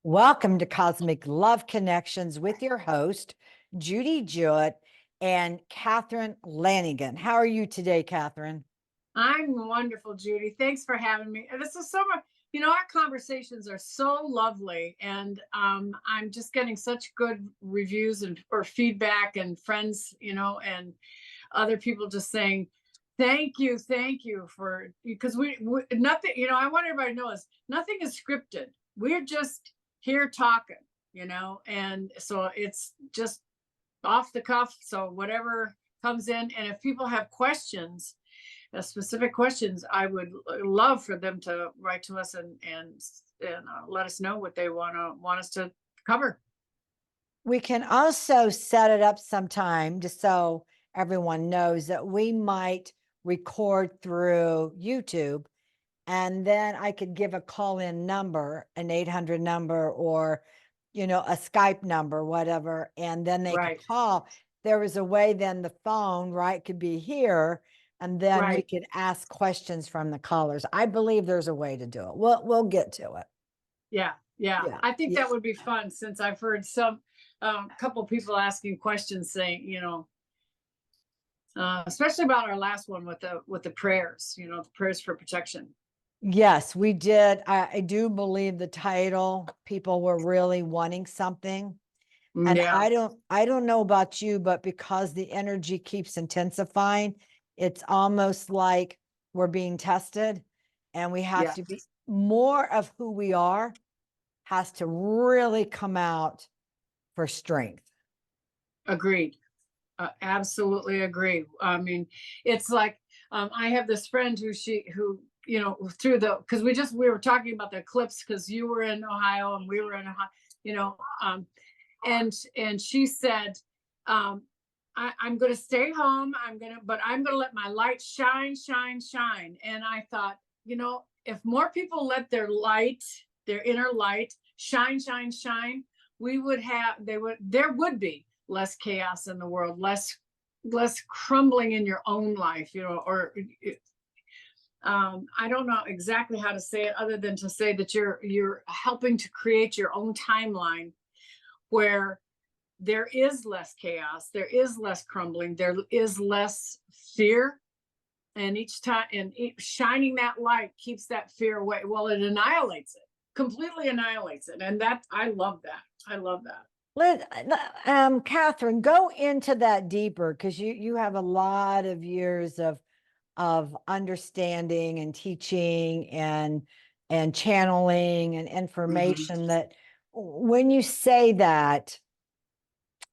Welcome to Cosmic Love Connections with your host, Judy Jewett and Catherine Lanigan. How are you today, Catherine? I'm wonderful, Judy. Thanks for having me. And this is so much, our conversations are so lovely. And I'm just getting such good reviews and or feedback and friends, and other people just saying, thank you for because we nothing, I want everybody to know is nothing is scripted. We're just here talking, and so it's just off the cuff. So whatever comes in, and if people have questions, specific questions, I would love for them to write to us and let us know what they want us to cover. We can also set it up sometime just so everyone knows that we might record through YouTube, and then I could give a call-in number, an 800 number, or a Skype number, whatever, and then they could Right, call. There was a way then the phone, right, could be here, and then we right. could ask questions from the callers. I believe there's a way to do it. We'll get to it. Yeah, yeah. Yeah. I think Yeah. that would be fun since I've heard some couple people asking questions saying, especially about our last one with the prayers, the prayers for protection. Yes, we did. I do believe the title, people were really wanting something. And Yeah, I don't know about you, but because the energy keeps intensifying, it's almost like we're being tested, and we have yeah. to be more of who we are has to really come out for strength. Agreed. Absolutely agree. I mean, it's like I have this friend who through the because we were talking about the eclipse because you were in Ohio and we were in Ohio, you know, um, and she said, I'm going to stay home. But I'm going to let my light shine, shine, shine. And I thought, if more people let their inner light shine, shine, shine, there would be less chaos in the world, less crumbling in your own life, or I don't know exactly how to say it other than to say that you're helping to create your own timeline where there is less chaos, there is less crumbling, there is less fear. And each time, shining that light keeps that fear away. Well, it annihilates it, completely annihilates it. And I love that. I love that. Catherine, go into that deeper, because you have a lot of years of understanding and teaching and channeling and Mhm. information, that when you say that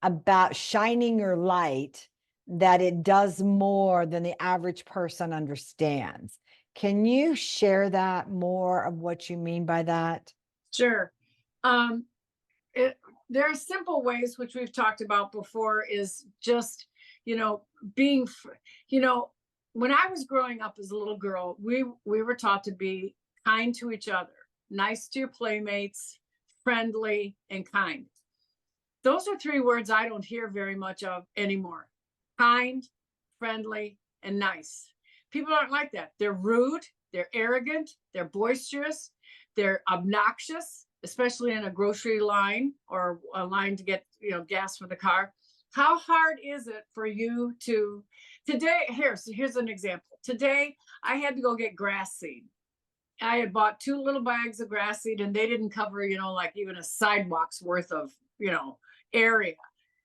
about shining your light, that it does more than the average person understands. Can you share that more of what you mean by that? Sure. Um, it, there are simple ways which we've talked about before is just, you know, being, you know, when I was growing up as a little girl, we were taught to be kind to each other, nice to your playmates, friendly and kind. Those are three words I don't hear very much of anymore. Kind, friendly, and nice. People aren't like that. They're rude, they're arrogant, they're boisterous, they're obnoxious, especially in a grocery line or a line to get, gas for the car. How hard is it for you to today? Here's an example. Today I had to go get grass seed. I had bought two little bags of grass seed and they didn't cover, like even a sidewalk's worth of, area.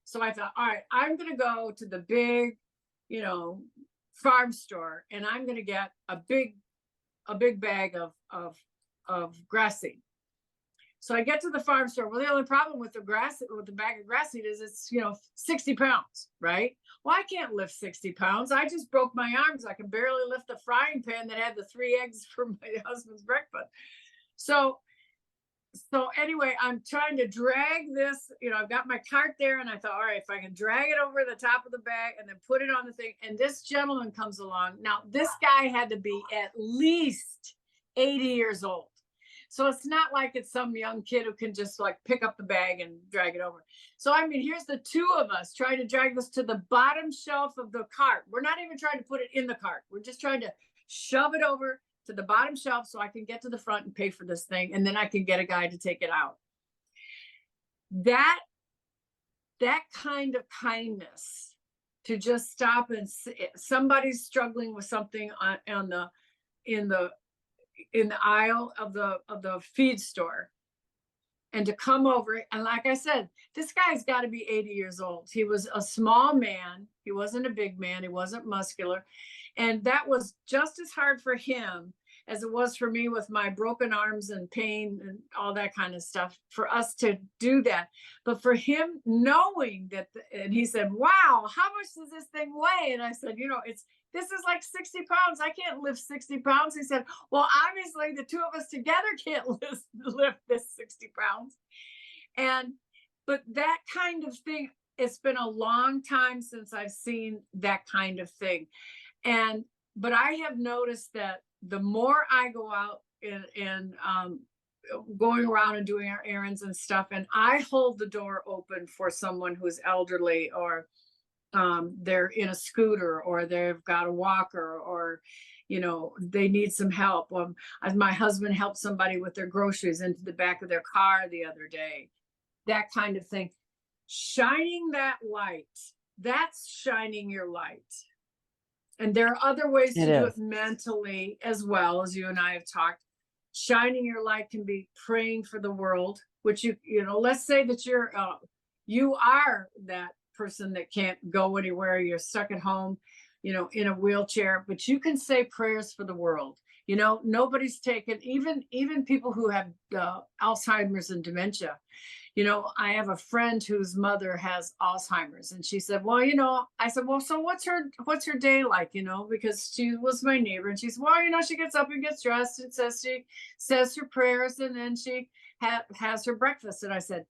So I thought, all right, I'm going to go to the big, you know, farm store and I'm going to get a big bag of grass seed. So I get to the farm store. Well, the only problem with the bag of grass seed is it's 60 pounds, right? Well, I can't lift 60 pounds. I just broke my arms. I can barely lift the frying pan that had the 3 eggs for my husband's breakfast. So anyway, I'm trying to drag this. I've got my cart there, and I thought, all right, if I can drag it over the top of the bag and then put it on the thing, and this gentleman comes along. Now, this guy had to be at least 80 years old. So it's not like it's some young kid who can just like pick up the bag and drag it over. So, I mean, here's the two of us trying to drag this to the bottom shelf of the cart. We're not even trying to put it in the cart. We're just trying to shove it over to the bottom shelf so I can get to the front and pay for this thing. And then I can get a guy to take it out. that that kind of kindness, to just stop and somebody's struggling with something on the in the aisle of the feed store, and to come over, and like I said, this guy's got to be 80 years old. He was a small man. He wasn't a big man. He wasn't muscular. And that was just as hard for him as it was for me with my broken arms and pain and all that kind of stuff, for us to do that. But for him, knowing that, and he said, wow, how much does this thing weigh? And I said, this is like 60 pounds. I can't lift 60 pounds. He said, well, obviously the two of us together can't lift this 60 pounds. But that kind of thing, it's been a long time since I've seen that kind of thing. But I have noticed that the more I go out and going around and doing our errands and stuff, and I hold the door open for someone who's elderly, or they're in a scooter, or they've got a walker, or they need some help. My husband helped somebody with their groceries into the back of their car the other day. That kind of thing. Shining that light, that's shining your light. And there are other ways to do it mentally as well, as you and I have talked. Shining your light can be praying for the world, which let's say that you are that person that can't go anywhere. You're stuck at home, in a wheelchair, but you can say prayers for the world. Nobody's taken, even people who have Alzheimer's and dementia. I have a friend whose mother has Alzheimer's, and she said, well, I said, well, so what's her day like? Because she was my neighbor, and she said, well, she gets up and gets dressed and she says her prayers, and then she has her breakfast. And I said,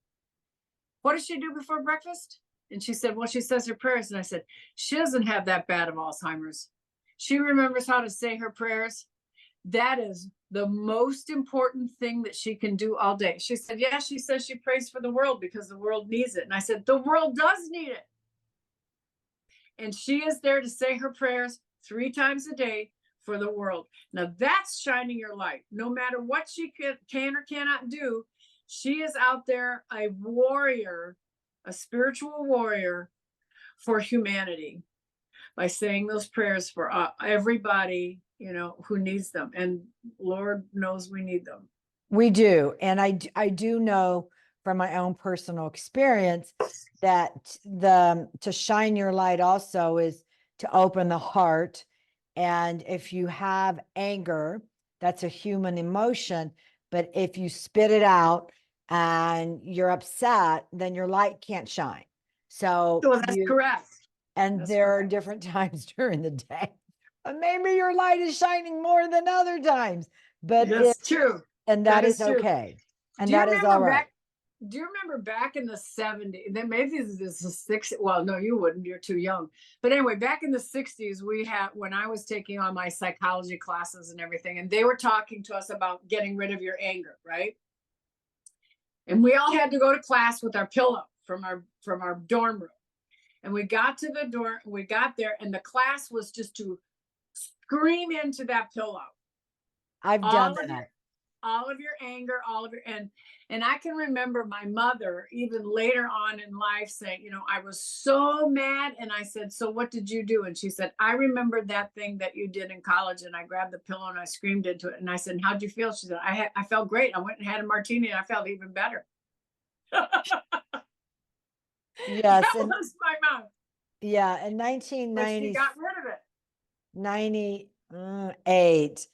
what does she do before breakfast? And she said, well, she says her prayers. And I said, she doesn't have that bad of Alzheimer's. She remembers how to say her prayers. That is the most important thing that she can do all day. She said, yeah, she says she prays for the world because the world needs it. And I said, the world does need it. And she is there to say her prayers 3 times a day for the world. Now that's shining your light. No matter what she can or cannot do, she is out there, a warrior, a spiritual warrior for humanity, by saying those prayers for everybody, who needs them. And Lord knows we need them. We do. And I do know from my own personal experience that to shine your light also is to open the heart. And if you have anger, that's a human emotion. But if you spit it out and you're upset, then your light can't shine. So that's correct. And that's there correct. are different times during the day. Maybe your light is shining more than other times, but that's true. And that is okay. And that is all right. Do you remember back in the 70s? Then maybe this is the 60s. Well, no, you wouldn't. You're too young. But anyway, back in the 60s, when I was taking on my psychology classes and everything, and they were talking to us about getting rid of your anger, right? And we all had to go to class with our pillow from our dorm room. And we got to the door, we got there, and the class was just to scream into that pillow. I've done that. All of your anger, and I can remember my mother even later on in life saying, I was so mad. And I said, so what did you do? And she said, I remember that thing that you did in college. And I grabbed the pillow and I screamed into it. And I said, how'd you feel? She said, I felt great. I went and had a martini and I felt even better. Yes. That was my mom. Yeah. In 1990, she got rid of it. 98,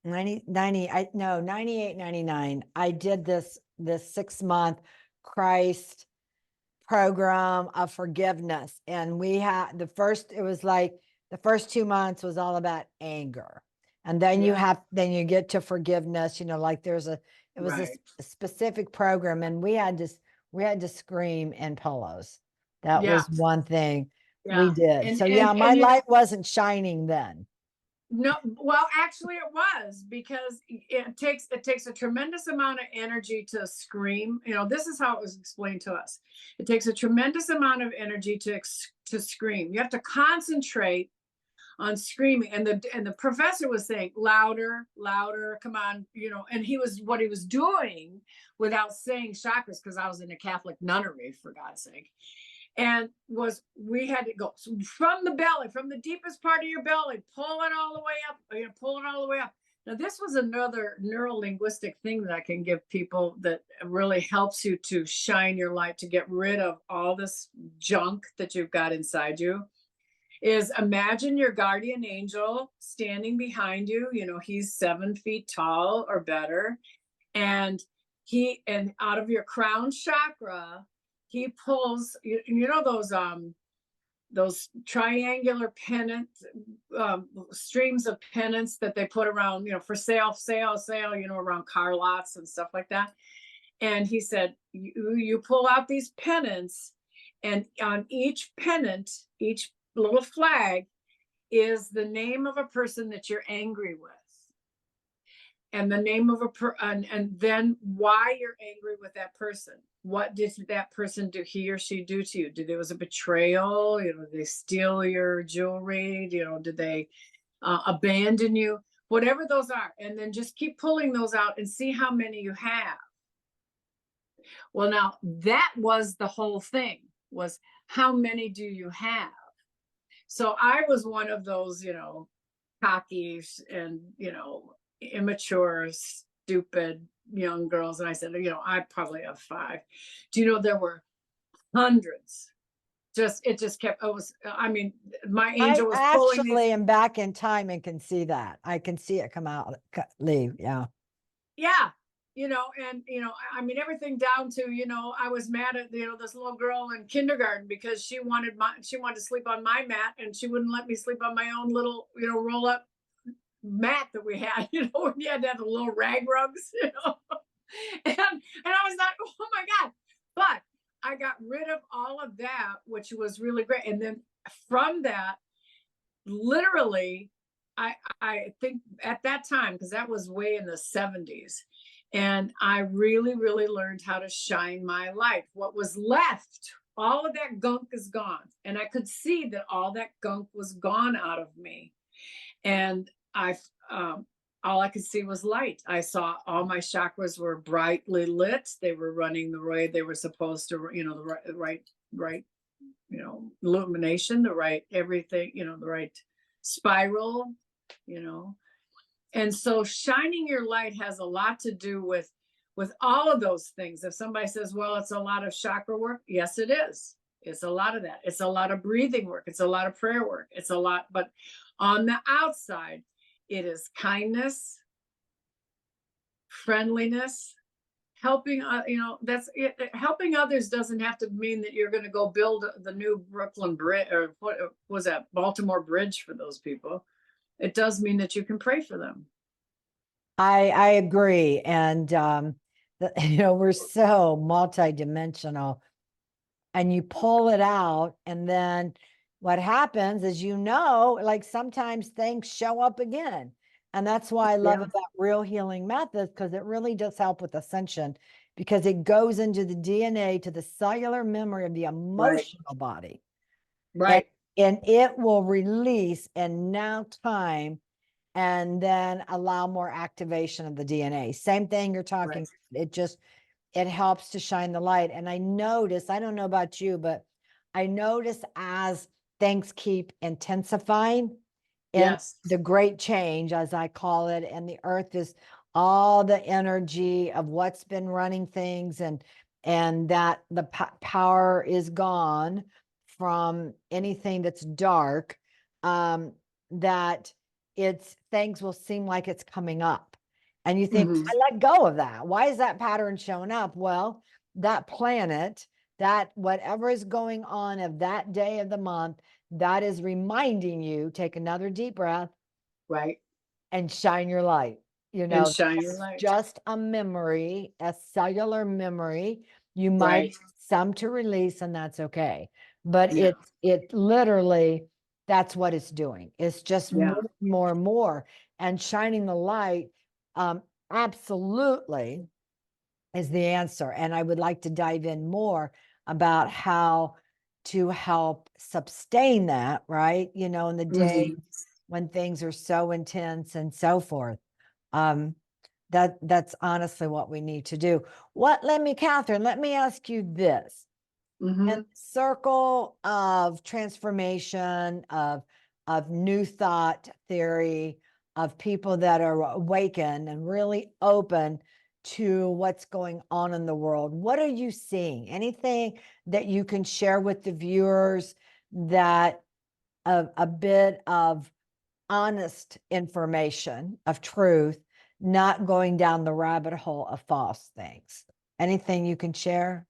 98, 99. I did this 6-month Christ program of forgiveness. And we had the first 2 months was all about anger. And then you get to forgiveness, like it was a specific program, and we had to scream in pillows. That was one thing we did. My light wasn't shining then. No, well, actually it was, because it takes a tremendous amount of energy to scream. This is how it was explained to us. It takes a tremendous amount of energy to scream. You have to concentrate on screaming, and the professor was saying louder, louder, come on, and what he was doing without saying chakras, because I was in a Catholic nunnery, for God's sake, and we had to go from the belly, from the deepest part of your belly, pull it all the way up, pull it all the way up. Now, this was another neuro-linguistic thing that I can give people that really helps you to shine your light, to get rid of all this junk that you've got inside you. Is imagine your guardian angel standing behind you. He's 7 feet tall or better. And out of your crown chakra, he pulls, those triangular pennant streams of pennants that they put around, for sale, around car lots and stuff like that. And he said, you pull out these pennants, and on each pennant, each little flag is the name of a person that you're angry with, and the name of and then why you're angry with that person. What did that person do, he or she do to you? Did it was a betrayal? Did they steal your jewelry? Did they abandon you? Whatever those are, and then just keep pulling those out and see how many you have. Well, now that was the whole thing, was how many do you have? So I was one of those, cocky and, immature, stupid young girls. And I said, I probably have 5. Do you know there were hundreds? It just kept, my angel was pulling actually these. am back in time and can see that. I can see it come out, leave. Yeah. Yeah. Everything down to, I was mad at, this little girl in kindergarten because she wanted to sleep on my mat, and she wouldn't let me sleep on my own little, roll up mat that we had, when you had to have the little rag rugs, and I was like, oh my God. But I got rid of all of that, which was really great. And then from that, literally, I think at that time, because that was way in the 70s, and I really, really learned how to shine my light. What was left, all of that gunk is gone. And I could see that all that gunk was gone out of me. And all I could see was light. I saw all my chakras were brightly lit. They were running the way they were supposed to, the right, illumination, the right everything, the right spiral, And so shining your light has a lot to do with all of those things. If somebody says, well, it's a lot of chakra work, yes, it is. It's a lot of that. It's a lot of breathing work. It's a lot of prayer work. It's a lot, but on the outside, it is kindness, friendliness, helping, that's it. Helping others doesn't have to mean that you're going to go build the new Brooklyn Bridge, or what was that, Baltimore Bridge for those people. It does mean that you can pray for them. I agree. And, we're so multidimensional, and you pull it out, and then what happens is, like sometimes things show up again. And that's why I love Yeah. about real healing methods, because it really does help with ascension, because it goes into the DNA, to the cellular memory of the emotional body. Right. And it will release in now time, and then allow more activation of the DNA. Same thing you're talking. Right. It helps to shine the light. And I notice, I don't know about you, but I notice as things keep intensifying in Yes. the great change, as I call it, and the earth is all the energy of what's been running things, and that the power is gone from anything that's dark, that things will seem like it's coming up. And you think, Mhm. I let go of that. Why is that pattern showing up? Well, that planet, that whatever is going on of that day of the month, that is reminding you, take another deep breath, Right. and shine your light. And shine your That's light. just a memory, a cellular memory. You might Right. need some to release, and that's okay. But Yeah. it literally, that's what it's doing. It's just Yeah. more and more. And shining the light, absolutely is the answer. And I would like to dive in more about how to help sustain that, right? You know, in the day Mhm. when things are so intense and so forth. Um, that's honestly what we need to do. Catherine, let me ask you this. In Mhm. the circle of transformation, of new thought theory, of people that are awakened and really open to what's going on in the world, what are you seeing? Anything that you can share with the viewers, that a bit of honest information, of truth, not going down the rabbit hole of false things? Anything you can share?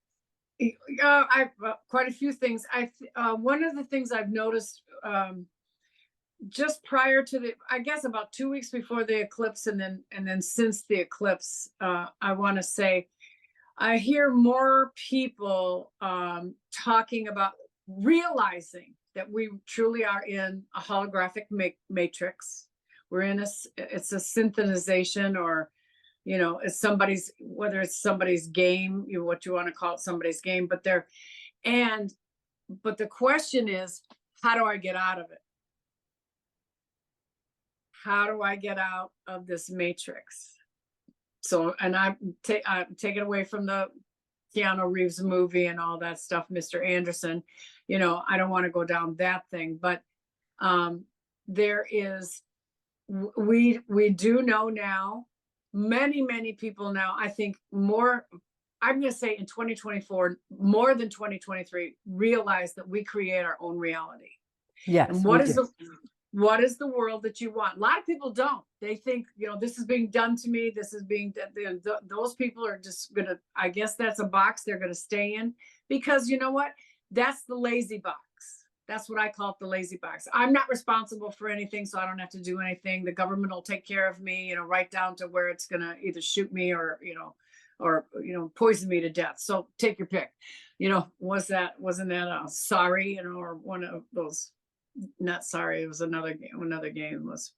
I've quite a few things. One of the things I've noticed, just prior to the, I guess about 2 weeks before the eclipse, and then since the eclipse, I want to say I hear more people talking about realizing that we truly are in a holographic matrix. We're in it's a synchronization, or it's somebody's, whether it's somebody's game, what you want to call it, somebody's game, and but the question is, how do I get out of it? How do I get out of this matrix? So, and I'm taking away from the Keanu Reeves movie and all that stuff, Mr. Anderson. I don't want to go down that thing, but there is, we do know now, many people now, I think more, I'm going to say in 2024, more than 2023, realize that we create our own reality. And Yes, we do. what is the world that you want? A lot of people don't. They think, this is being done to me. This is being done. Those people are just going to, I guess that's a box they're going to stay in, because you know what? That's the lazy box. That's what I call it, the lazy box. I'm not responsible for anything, so I don't have to do anything. The government will take care of me, right down to where it's going to either shoot me or, poison me to death. So take your pick. Wasn't that Sorry, or one of those, not Sorry, it was another game was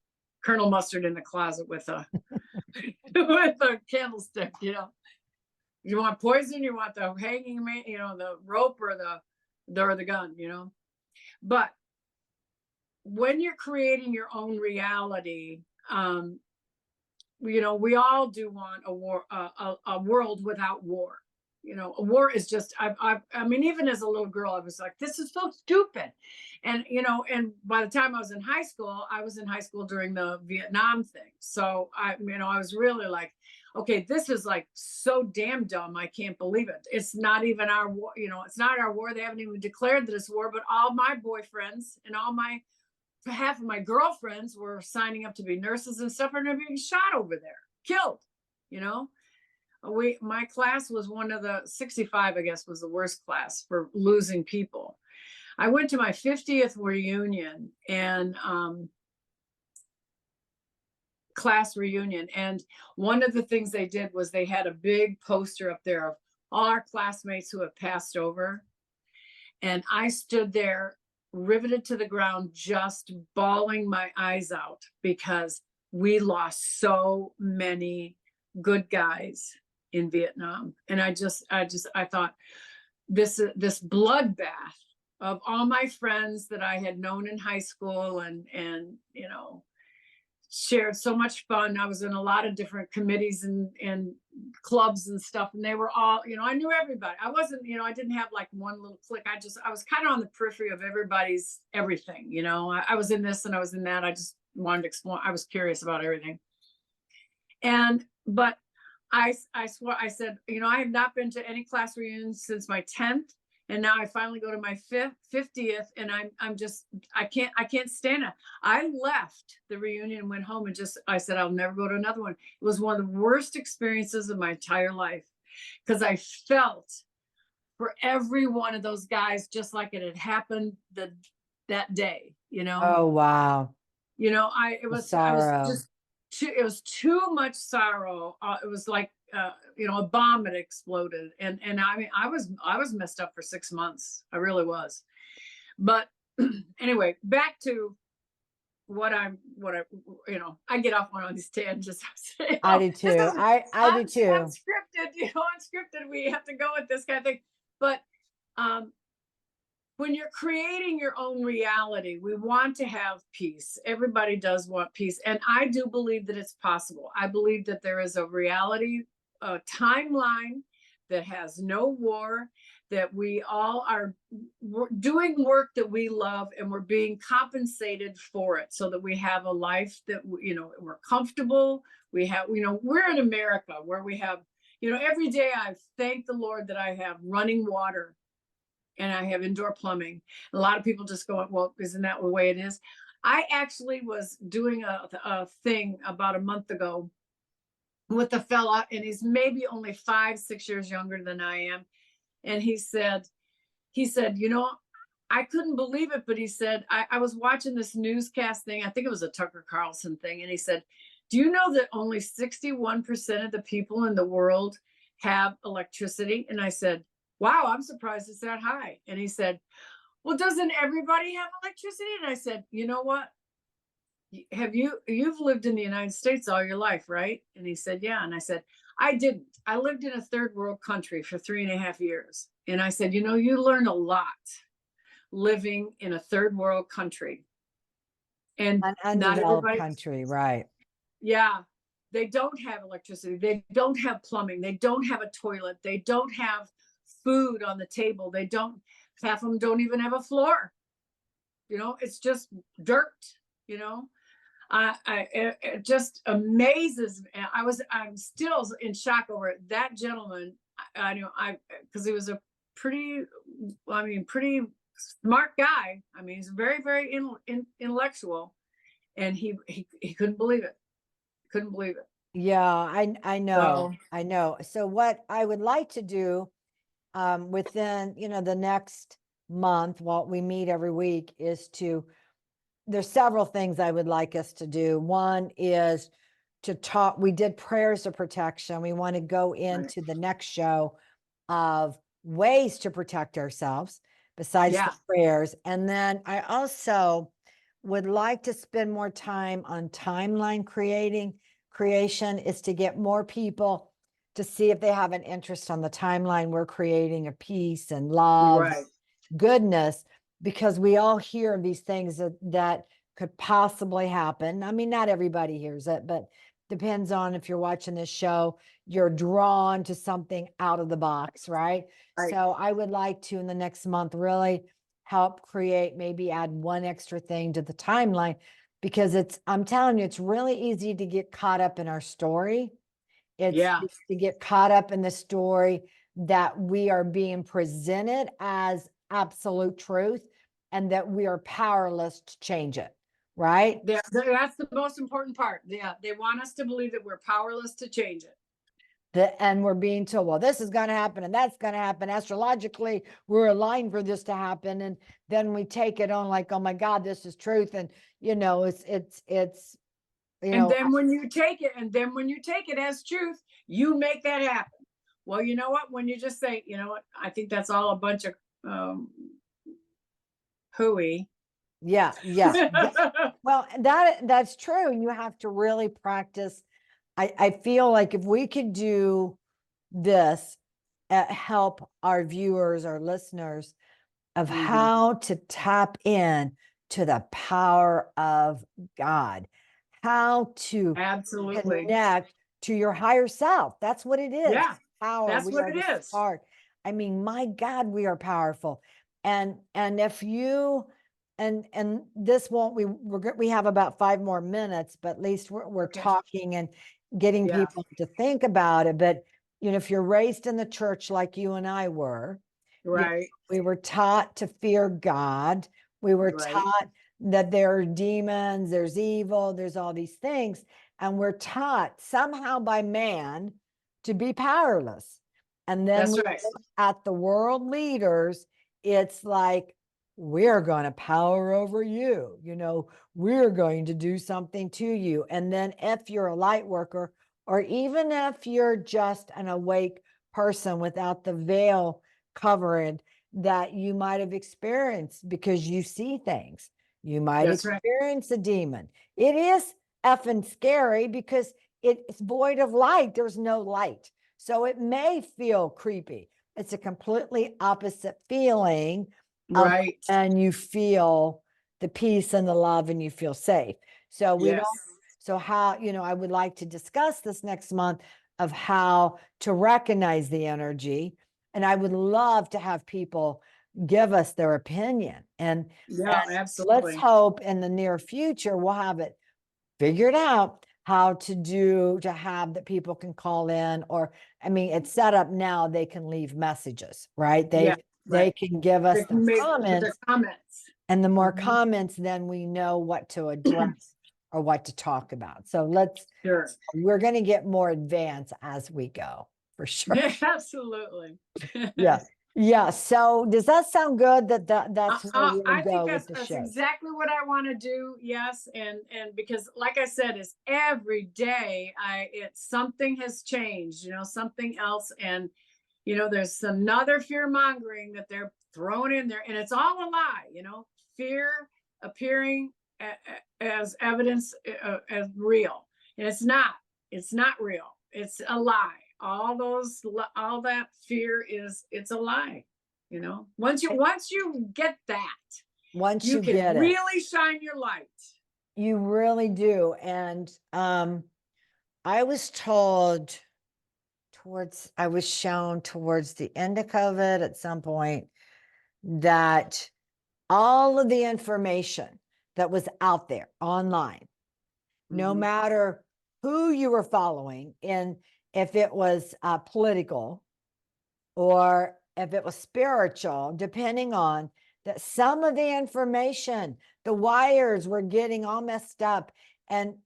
Colonel Mustard in the closet with a with a candlestick. You want poison, you want the hanging man, the rope, or the gun. But when you're creating your own reality, we all do want a war, a world without war. A war is just, I mean, even as a little girl, I was like, this is so stupid. And by the time I was in high school during the Vietnam thing. So I was really like, okay, this is like so damn dumb. I can't believe it. It's not even our war. It's not our war. They haven't even declared that it's war, but all my boyfriends and half of my girlfriends were signing up to be nurses and stuff, and they're being shot over there, killed. You know, my class was one of the 65, I guess, was the worst class for losing people. I went to my 50th reunion and class reunion, and one of the things they did was they had a big poster up there of all our classmates who have passed over, and I stood there riveted to the ground, just bawling my eyes out, because we lost so many good guys in Vietnam. And I thought, this bloodbath of all my friends that I had known in high school, and shared so much fun. I was in a lot of different committees and clubs and stuff, and they were all, I knew everybody. I wasn't, I didn't have like one little clique. I was kind of on the periphery of everybody's everything. I was in this and I was in that. I just wanted to explore. I was curious about everything. But I swore, I said, I have not been to any class reunions since my 10th. And now I finally go to my 50th, and I can't stand it. I left the reunion and went home, and I said, I'll never go to another one. It was one of the worst experiences of my entire life, because I felt for every one of those guys just like it had happened that day. Oh, wow. It The was sorrow. just it was too much sorrow. It was like a bomb had exploded, and I mean, I was messed up for 6 months. I really was. But anyway, back to I get off on all these tangents. I do This too. is I do too. unscripted. Unscripted. We have to go with this kind of thing. But when you're creating your own reality, we want to have peace. Everybody does want peace. And I do believe that it's possible. I believe that there is a reality, a timeline that has no war, that we all are doing work that we love and we're being compensated for it so that we have a life that, we're comfortable. We have, we're in America where we have, every day I thank the Lord that I have running water and I have indoor plumbing. A lot of people just go, well, isn't that the way it is? I actually was doing a thing about a month ago with a fella, and he's maybe only 5-6 years younger than I am. And he said, I couldn't believe it, but he said, I was watching this newscast thing. I think it was a Tucker Carlson thing. And he said, do you know that only 61% of the people in the world have electricity? And I said, wow, I'm surprised it's that high. And he said, well, doesn't everybody have electricity? And I said, you know what? You've lived in the United States all your life, right? And he said, yeah. And I said, I didn't. I lived in a third world country for 3.5 years. And I said, you learn a lot living in a third world country. And An not undeveloped everybody, country, right? yeah, they don't have electricity. They don't have plumbing. They don't have a toilet. They don't have food on the table. Half of them don't even have a floor. It's just dirt, you know. It just amazes me. I'm still in shock over it. That gentleman, because he was a pretty smart guy. I mean, he's very, very intellectual, and he couldn't believe it. Couldn't believe it. Yeah, I know. So I know. So what I would like to do within, the next month, while we meet every week, is there's several things I would like us to do. One is to talk, we did prayers of protection. We want to go into the next show of ways to protect ourselves besides the prayers. And then I also would like to spend more time on timeline creation, is to get more people to see if they have an interest on the timeline we're creating of peace and love, goodness, because we all hear these things that could possibly happen. I mean, not everybody hears it, but depends on if you're watching this show, you're drawn to something out of the box, right? So I would like to, in the next month, really help create, maybe add one extra thing to the timeline, because I'm telling you, it's really easy to get caught up in our story. It's to get caught up in the story that we are being presented as absolute truth and that we are powerless to change it, right? that's the most important part. Yeah, they want us to believe that we're powerless to change it. And we're being told, well, this is going to happen and that's going to happen. Astrologically, we're aligned for this to happen. And then we take it on like, oh my God, this is truth. And, it's and then when you take it as truth, you make that happen. Well, you know what? When you just say, you know what, I think that's all a bunch of hooey. Yeah. Well, that's true. You have to really practice. I feel like if we could do this, help our viewers, our listeners, of how to tap in to the power of God, how to connect to your higher self. That's what it is. Yeah, power. That's what it is. I mean, my God, we are powerful. And if you, and this won't, we have about 5 more minutes, but at least we're talking and getting people to think about it. But, if you're raised in the church like you and I were, right, we were taught to fear God. We were taught that there are demons, there's evil, there's all these things. And we're taught somehow by man to be powerless. And then we look at the world leaders, it's like, we're going to power over you. We're going to do something to you. And then if you're a light worker, or even if you're just an awake person without the veil covered that you might have experienced, because you see things, you might experience a demon. It is effing scary because it's void of light. There's no light. So it may feel creepy. It's a completely opposite feeling Right. and you feel the peace and the love and you feel safe. So we don't, Yes. so how, I would like to discuss this next month of how to recognize the energy. And I would love to have people give us their opinion. And Yeah, let's absolutely. hope in the near future we'll have it figured out how to have that people can call in, or I mean it's set up now, they can leave messages, right? Yeah, They right. can give They us their can put their comments, comments. and the more Mhm. comments, then we know what to address or what to talk about. So Sure. we're going to get more advanced as we go, for sure. Absolutely. Yeah. Yeah. So does that sound good, that's where we'll I think go with the that's shows? exactly what I want to do. Yes, and because like I said, is every day it's something has changed. Something else, and there's another fear mongering that they're throwing in there, and it's all a lie. Fear appearing as evidence as real, and it's not. It's not real. It's a lie. All that fear it's a lie. Once you get that, Once you you can get it, really shine your light. you really do. And I was told I was shown towards the end of COVID at some point that all of the information that was out there online, no Mhm. matter who you were following, and if it was political or if it was spiritual, depending on that, some of the information, the wires were getting all messed up, and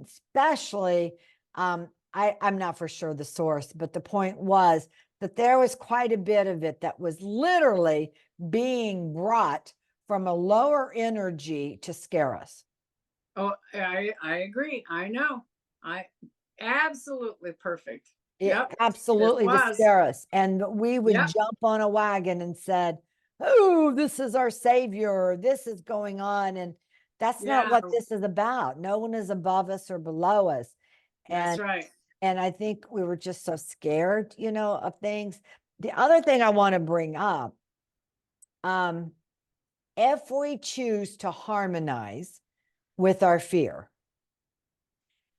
especially, I'm not for sure the source, but the point was that there was quite a bit of it that was literally being brought from a lower energy to scare us. Oh, I agree. I know. I absolutely perfect. It Yep. This absolutely to was. scare us. And we would Yep. jump on a wagon and said, "Oh, this is our savior. This is going on." And that's not Yeah, what this is about. No one is above us or below us. that's And right. I think we were just so scared, of things. The other thing I want to bring up, um, if we choose to harmonize with our fear,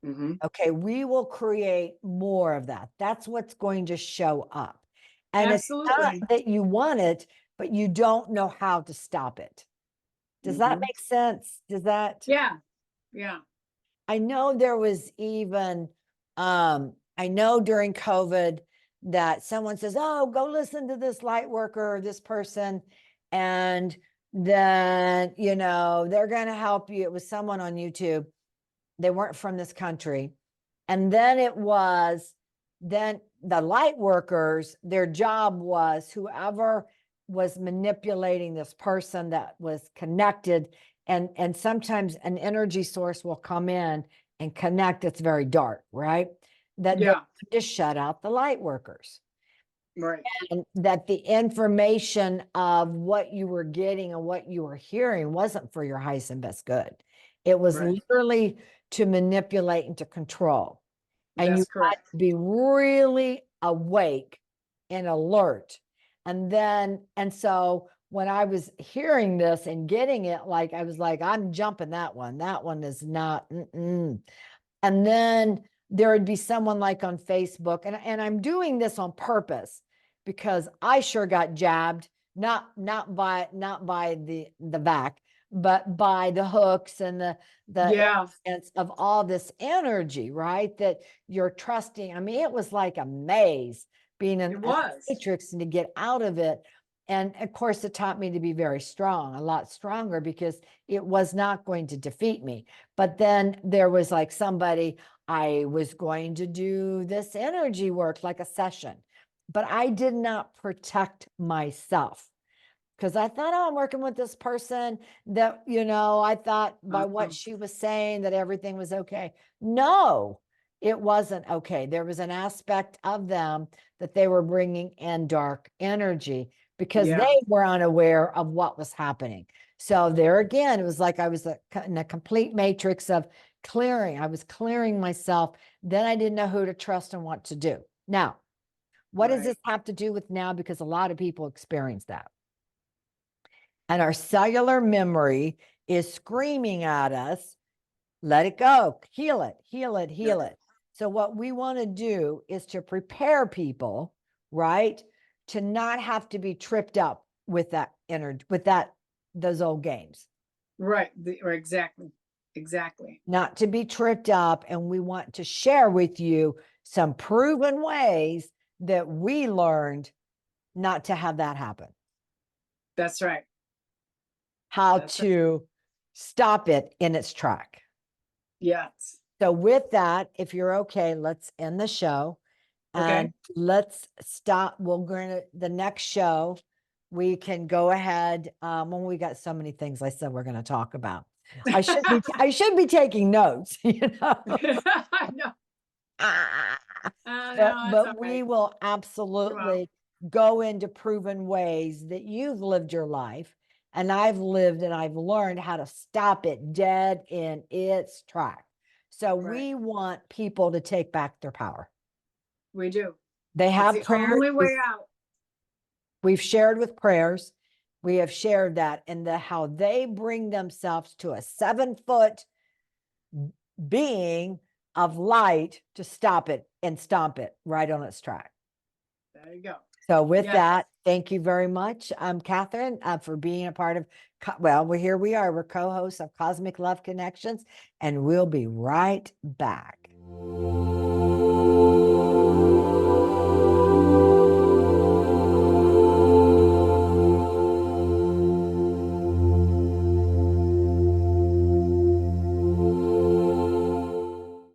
Hmm. okay, we will create more of that. That's what's going to show up. And it's not Absolutely. that you want it, but you don't know how to stop it. Does that Hmm. make sense? Does that? Yeah. Yeah. I know there was even, I know during COVID that someone says, "Oh, go listen to this light worker or this person." And then, they're going to help you. It was someone on YouTube. They weren't from this country. And then the light workers, their job was whoever was manipulating this person that was connected. And sometimes an energy source will come in and connect. It's very dark, right? That they Yeah. just shut out the light workers. Right. And that the information of what you were getting and what you were hearing wasn't for your highest and best good. It was Right. literally to manipulate and to control. And you That's had correct. to be really awake and alert. And so when I was hearing this and getting it, like, I was like, I'm jumping that one. That one is not. Mm-mm. And then there would be someone like on Facebook, and I'm doing this on purpose because I sure got jabbed, not by the vac, but by the hooks and the Yeah. influence of all this energy, right? That you're trusting. I mean, it was like a maze being in It a was. matrix, and to get out of it. And of course, it taught me to be very strong, a lot stronger, because it was not going to defeat me. But then there was like somebody, I was going to do this energy work, like a session, but I did not protect myself because I thought, oh, I'm working with this person that, I thought by what Uh-huh. she was saying that everything was okay. No, it wasn't okay. There was an aspect of them that they were bringing in dark energy because Yeah. they were unaware of what was happening. So there again, it was like I was in a complete matrix of clearing. I was clearing myself. Then I didn't know who to trust and what to do. Now, what does this Right. have to do with now? Because a lot of people experience that. And our cellular memory is screaming at us, let it go, heal it, heal it, heal it. So what we want to do is to prepare people, right, to not have to be tripped up with that those old games. Right. Or exactly. Exactly. Not to be tripped up. And we want to share with you some proven ways that we learned not to have that happen. That's right. How That's to stop it in its track. Yes. So with that, if you're okay, let's end the show. Okay. And let's stop. We're going to the next show. We can go ahead. When we got so many things I said we're going to talk about. I should be taking notes, you know. I know. But, No, it's all we right. will absolutely go into proven ways that you've lived your life and I've lived and I've learned how to stop it dead in its track. So we want people to take back their power. We do. They have It's the only way out. We've shared with prayers. We have shared that and how they bring themselves to a 7-foot being of light to stop it and stomp it right on its track. There you go. So with that, thank you very much, Catherine, for being a part of, here we are. We're co-hosts of Cosmic Love Connections, and we'll be right back.